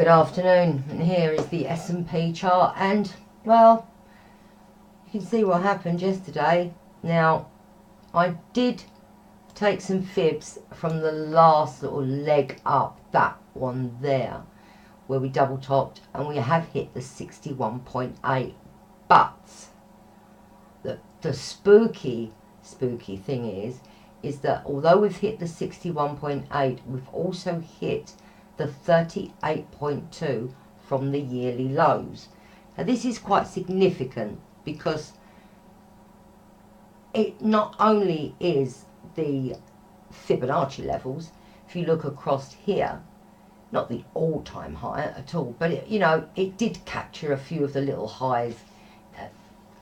Good afternoon, and here is the S&P chart, and well, you can see what happened yesterday. Now, I did take some fibs from the last little leg up, that one there, where we double topped, and we have hit the 61.8, but the spooky thing is that although we've hit the 61.8, we've also hit the 38.2 from the yearly lows. Now this is quite significant because it not only is the Fibonacci levels, if you look across here, not the all-time high at all, but it did capture a few of the little highs,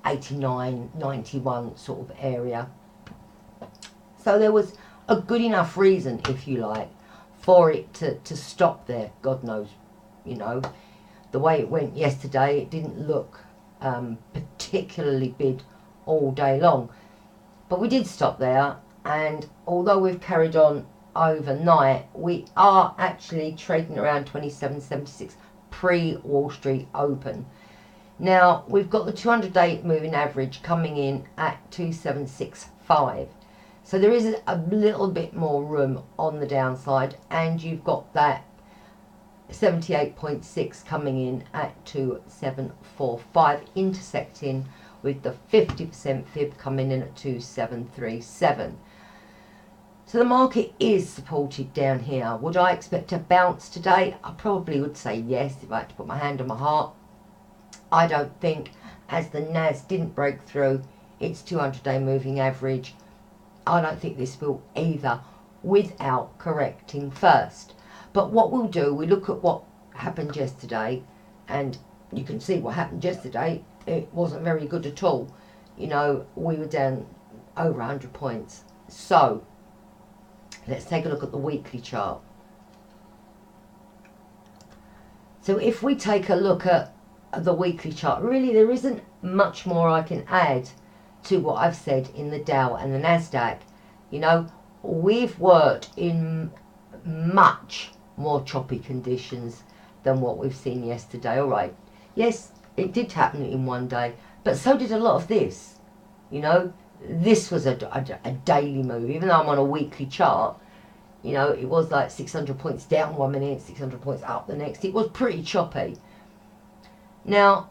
89, 91 sort of area. So there was a good enough reason, if you like, for it to stop there. God knows, the way it went yesterday, it didn't look particularly big all day long. But we did stop there, and although we've carried on overnight, we are actually trading around 27.76 pre-Wall Street open. Now, we've got the 200-day moving average coming in at 2765. So there is a little bit more room on the downside, and you've got that 78.6 coming in at 2745, intersecting with the 50% fib coming in at 2737. So the market is supported down here. Would I expect a bounce today? I probably would say yes if I had to put my hand on my heart. I don't think, as the NAS didn't break through its 200-day moving average, I don't think this will either, without correcting first. But what we'll do, we look at what happened yesterday, and you can see what happened yesterday. It wasn't very good at all. We were down over 100 points. So let's take a look at the weekly chart. So if we take a look at the weekly chart, really there isn't much more I can add to what I've said in the Dow and the Nasdaq. We've worked in much more choppy conditions than what we've seen yesterday. All right, yes, it did happen in one day, but so did a lot of this. This was a daily move, even though I'm on a weekly chart. It was like 600 points down 1 minute, 600 points up the next. It was pretty choppy. Now,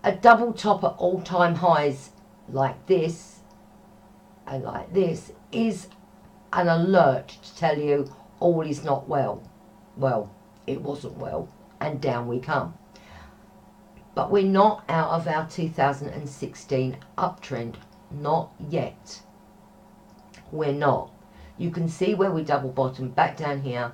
a double top at all-time highs like this and like this is an alert to tell you all is not well. Well, it wasn't well, and down we come. But we're not out of our 2016 uptrend. Not yet. We're not. You can see where we double bottomed back down here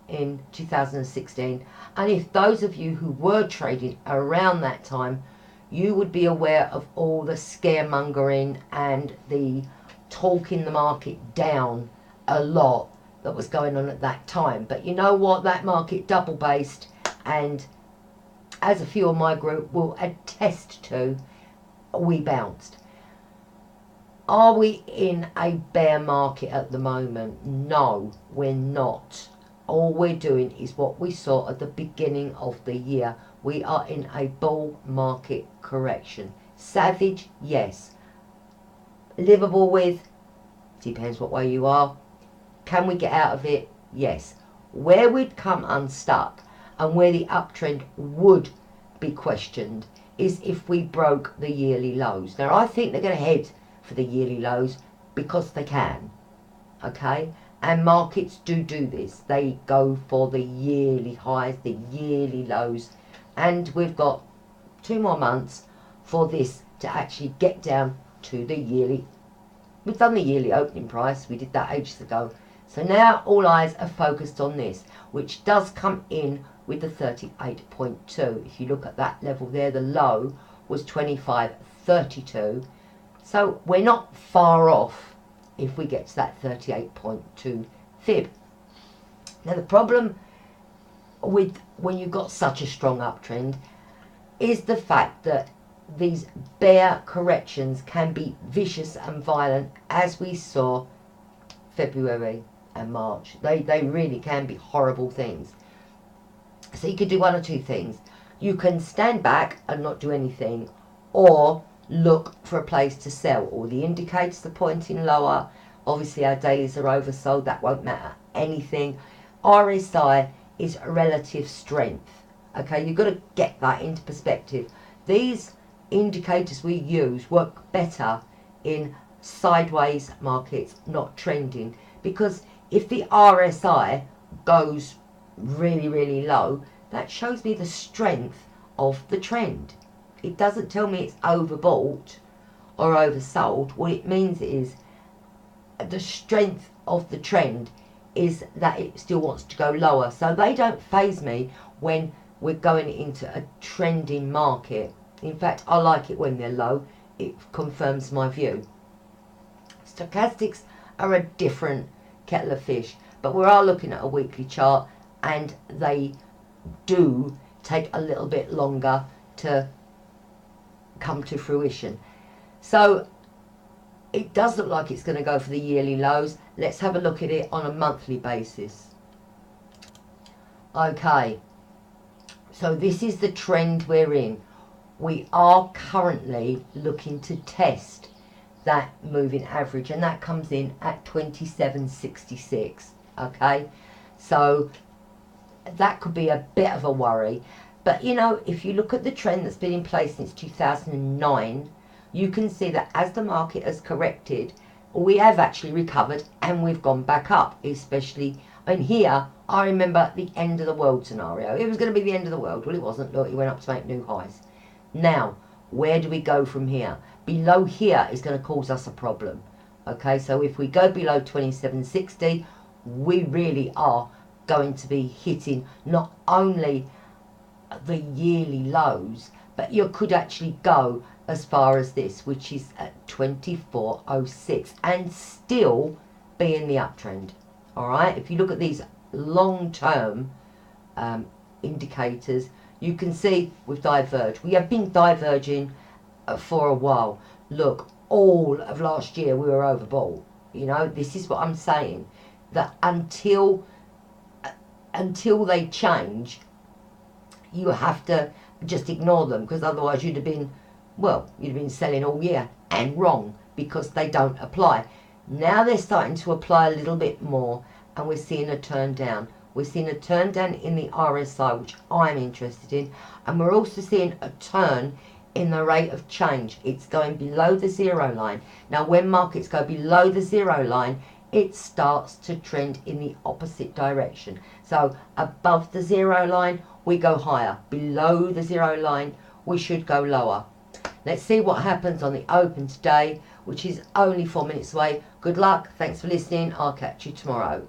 in 2016, and if those of you who were trading around that time, you would be aware of all the scaremongering and the talking the market down a lot that was going on at that time. But you know what? That market double based, and as a few of my group will attest to, we bounced. Are we in a bear market at the moment? No, we're not. All we're doing is what we saw at the beginning of the year. We are in a bull market correction. Savage, yes. Livable with, depends what way you are. Can we get out of it? Yes. Where we'd come unstuck and where the uptrend would be questioned is if we broke the yearly lows. Now, I think they're going to head for the yearly lows because they can. Okay? And markets do this. They go for the yearly highs, the yearly lows. And we've got 2 more months for this to actually get down to the yearly. We've done the yearly opening price. We did that ages ago. So now all eyes are focused on this, which does come in with the 38.2. If you look at that level there, the low was 25.32. So we're not far off if we get to that 38.2 fib. Now the problem with when you've got such a strong uptrend is the fact that these bear corrections can be vicious and violent, as we saw February and March. They really can be horrible things. So you could do one or two things. You can stand back and not do anything, or look for a place to sell. All the indicators are pointing lower. Obviously our dailies are oversold, that won't matter anything. RSI is relative strength. Okay, you've got to get that into perspective. These indicators we use work better in sideways markets, not trending, because if the RSI goes really, really low, that shows me the strength of the trend. It doesn't tell me it's overbought or oversold. What it means is the strength of the trend is that it still wants to go lower. So they don't faze me when we're going into a trending market. In fact, I like it when they're low. It confirms my view. Stochastics are a different kettle of fish, but we are looking at a weekly chart, and they do take a little bit longer to come to fruition. So it does look like it's going to go for the yearly lows. Let's have a look at it on a monthly basis. Okay, so this is the trend we're in. We are currently looking to test that moving average, and that comes in at 27.66. Okay, so that could be a bit of a worry, but you know, if you look at the trend that's been in place since 2009, you can see that as the market has corrected, we have actually recovered and we've gone back up. Especially in here, I remember the end of the world scenario. It was going to be the end of the world. Well, it wasn't. Look, it went up to make new highs. Now, where do we go from here? Below here is going to cause us a problem. Okay, so if we go below 27.60, we really are going to be hitting not only the yearly lows, but you could actually go as far as this, which is at 24.06, and still be in the uptrend. All right, if you look at these long-term indicators, you can see we've diverged. We have been diverging for a while. Look, all of last year we were overbought. You know, this is what I'm saying, that until they change, you have to just ignore them, because otherwise you'd have been selling all year, and wrong, because they don't apply. Now they're starting to apply a little bit more, and we're seeing a turn down. We're seeing a turn down in the RSI, which I'm interested in, and we're also seeing a turn in the rate of change. It's going below the zero line. Now when markets go below the zero line, it starts to trend in the opposite direction. So above the zero line, we go higher. Below the zero line, we should go lower. Let's see what happens on the open today, which is only 4 minutes away. Good luck. Thanks for listening. I'll catch you tomorrow.